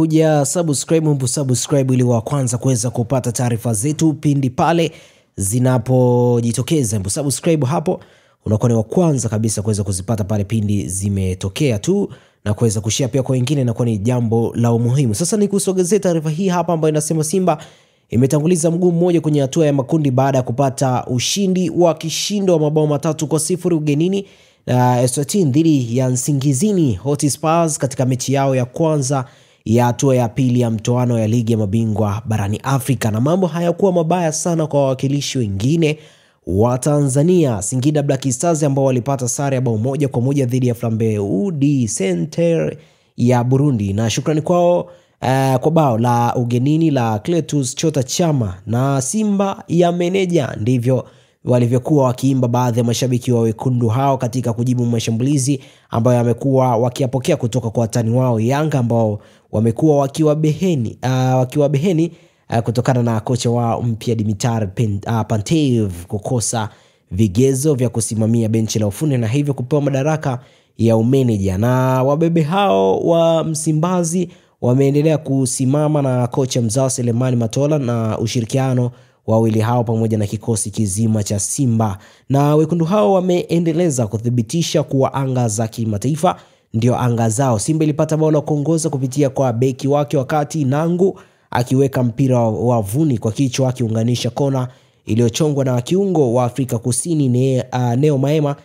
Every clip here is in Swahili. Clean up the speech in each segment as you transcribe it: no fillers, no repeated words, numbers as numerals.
huja subscribe ili wa kwanza kuweza kupata taarifa zetu pindi pale zinapojitokeza. Subscribe hapo unakuwa ni wa kwanza kabisa kuweza kuzipata pale pindi zimetokea tu, na kuweza kushare pia kwa wengine, na kwa ni jambo la umuhimu. Sasa ni kusogezea taarifa hii hapa ambayo inasema Simba imetanguliza mguu mmoja kwenye hatua ya makundi baada ya kupata ushindi wa kishindo wa mabao 3-0 ugenini Eswatini dhidi ya Nsingizini Hotspurs katika mechi yao ya kwanza ya hatua ya pili ya mtoano ya ligi ya mabingwa barani Afrika. Na mambo hayakuwa mabaya sana kwa wawakilishi wengine wa Tanzania, Singida Black Stars, ambao walipata sare ya bao 1-1 dhidi ya Flambeau Center ya Burundi, na shukrani kwao kwa bao la ugenini la Cletus Chota Chama na Simba ya meneja, ndivyo walivyokuwa wakiimba baadhi ya mashabiki wa wekundu hao katika kujibu mashambulizi ambayo yamekuwa wakiapokea kutoka kwa watani wao Yanga, ambao wamekuwa wakiwa beheni kutokana na kocha wao mpya Dimitar Pantev kukosa vigezo vya kusimamia benchi la ufundi na hivyo kupewa madaraka ya umeneja. Na wabebe hao wa Msimbazi wameendelea kusimama na kocha mzao Selemani Matola na ushirikiano wawili hao pamoja na kikosi kizima cha Simba, na wekundu hao wameendeleza kuthibitisha kuwa anga za kimataifa ndio anga zao. Simba ilipata bao la kuongoza kupitia kwa beki wake wakati Nangu akiweka mpira wavuni kwa kichwa akiunganisha kona iliyochongwa na kiungo wa Afrika Kusini Neo Maema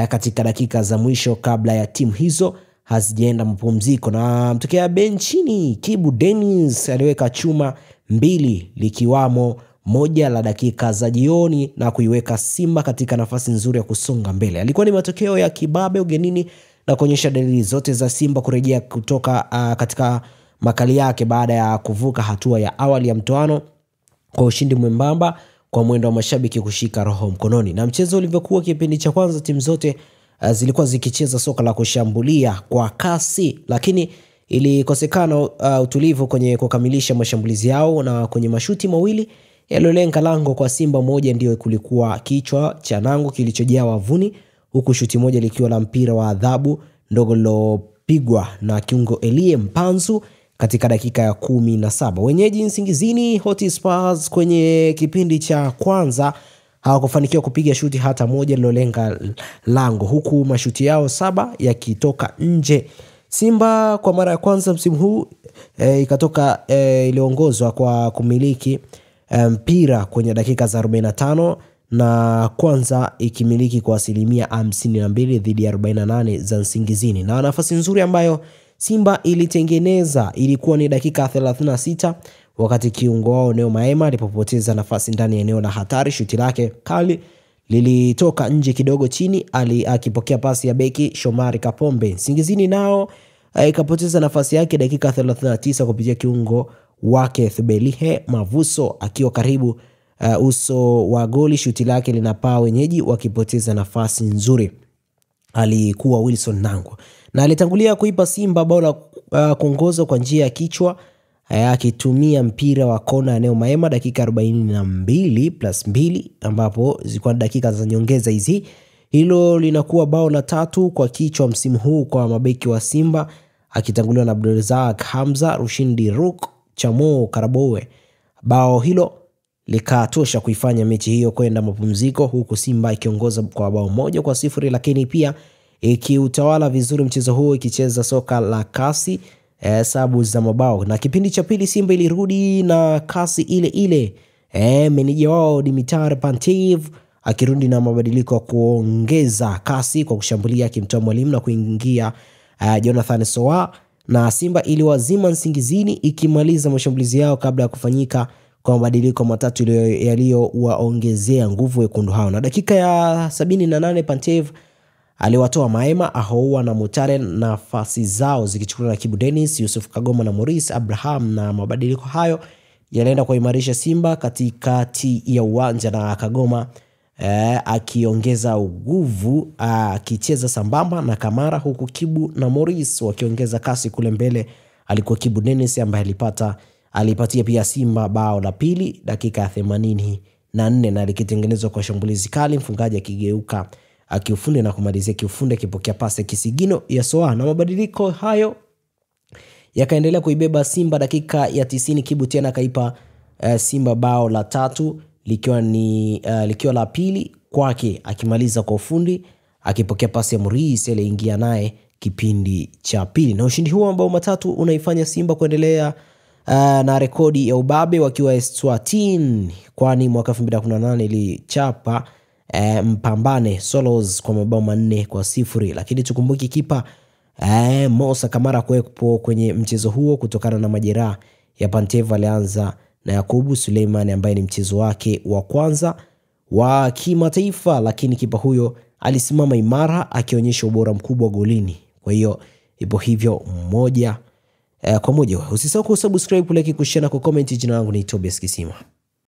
katika dakika za mwisho kabla ya timu hizo hazijaenda mapumziko. Na mtokea benchini Kibu Dennis aliweka chuma 2 likiwamo moja la dakika za jioni na kuiweka Simba katika nafasi nzuri ya kusonga mbele. Alikuwa ni matokeo ya kibabe ugenini na kuonyesha dalili zote za Simba kurejea kutoka katika makali yake baada ya kuvuka hatua ya awali ya mtoano kwa ushindi mwembamba kwa mwendo wa mashabiki kushika roho mkononi. Na mchezo ulivyokuwa kipindi cha kwanza, timu zote zilikuwa zikicheza soka la kushambulia kwa kasi, lakini ilikosekana utulivu kwenye kukamilisha mashambulizi yao, na kwenye mashuti mawili yaliolenga lango kwa Simba, moja ndio kulikuwa kichwa cha Nangu kilichojaa wavuni, huku shuti moja likiwa la mpira wa adhabu ndogo lilopigwa na kiungo Elie Mpanzu katika dakika ya 17. Wenyeji Nsingizini Hotspurs kwenye kipindi cha kwanza hawakufanikiwa kupiga shuti hata moja lilolenga lango, huku mashuti yao 7 yakitoka nje. Simba kwa mara ya kwanza msimu huu iliongozwa kwa kumiliki mpira kwenye dakika za 45 na kwanza ikimiliki kwa 52% dhidi ya 48 za Nsingizini. Na nafasi nzuri ambayo Simba ilitengeneza ilikuwa ni dakika 36 wakati kiungo wao Neo Maema alipopoteza nafasi ndani ya eneo la hatari. Shuti lake kali lilitoka nje kidogo chini, akipokea pasi ya beki Shomari Kapombe. Nsingizini nao ikapoteza nafasi yake dakika 39 kupitia kiungo wake Thubelihe Mavuso akiwa karibu uso wa goli. Shuti lake linapaa, wenyeji wakipoteza nafasi nzuri. Alikuwa Wilson Nangu na alitangulia kuipa Simba bao la kuongoza kwa njia ya kichwa akitumia mpira wa kona Neo Maema dakika 42+2, ambapo zilikuwa dakika za nyongeza hizi. Hilo linakuwa bao la 3 kwa kichwa msimu huu kwa mabeki wa Simba, akitanguliwa na Abdulrazak Hamza, Rushindi Ruk, Chamo Karabowe. Bao hilo likatosha kuifanya mechi hiyo kwenda mapumziko, huku Simba ikiongoza kwa bao 1-0, lakini pia ikiutawala vizuri mchezo huo, ikicheza soka la kasi, sabu za mabao. Na kipindi cha pili Simba ilirudi na kasi ile ile, meneja wao Dimitar Pantev akirudi na mabadiliko ya kuongeza kasi kwa kushambulia, akimtoa Mwalimu na kuingia Jonathan Soa, na Simba iliwazima Nsingizini ikimaliza mashambulizi yao kabla ya kufanyika kwa mabadiliko matatu yaliyowaongezea nguvu wekundu hao. Na dakika ya 78 Pantev aliwatoa Maema, Ahoua na Mutare, nafasi zao zikichukuliwa na Kibu Dennis, Yusuf Kagoma na Maurice Abraham, na mabadiliko hayo yalienda kuimarisha Simba katikati ya uwanja, na Kagoma akiongeza nguvu akicheza sambamba na Kamara, huku Kibu na Maurice wakiongeza kasi kule mbele. Alikuwa Kibu Dennis ambaye alipatia pia Simba bao la pili dakika ya 84 na likitengenezwa kwa shambulizi kali, mfungaji akigeuka akiufunde na kumalizia kiufunde akipokea pasi kisigino ya Soa. Na mabadiliko hayo yakaendelea kuibeba Simba. Dakika ya 90 Kibu tena akaipa Simba bao la 3 likiwa la pili kwake, akimaliza kwa ufundi akipokea pasi ya Maurice aliyeingia naye kipindi cha pili. Na ushindi huo ambao matatu unaifanya Simba kuendelea na rekodi ya ubabe wakiwa Eswatini, kwani mwaka 2018 ilichapa Mpambane Solos kwa mabao 4-0. Lakini tukumbuki kipa Musa Kamara kuwepo kwenye mchezo huo kutokana na majeraha ya Pantev. Alianza na Yakubu Suleiman ambaye ni mchezo wake wa kwanza wa kimataifa, lakini kipa huyo alisimama imara akionyesha ubora mkubwa golini. Kwa hiyo ipo hivyo 1-1. Usisahau kusubscribe, kulike, kushare na kucomment. Jina langu ni Tobias Kisima.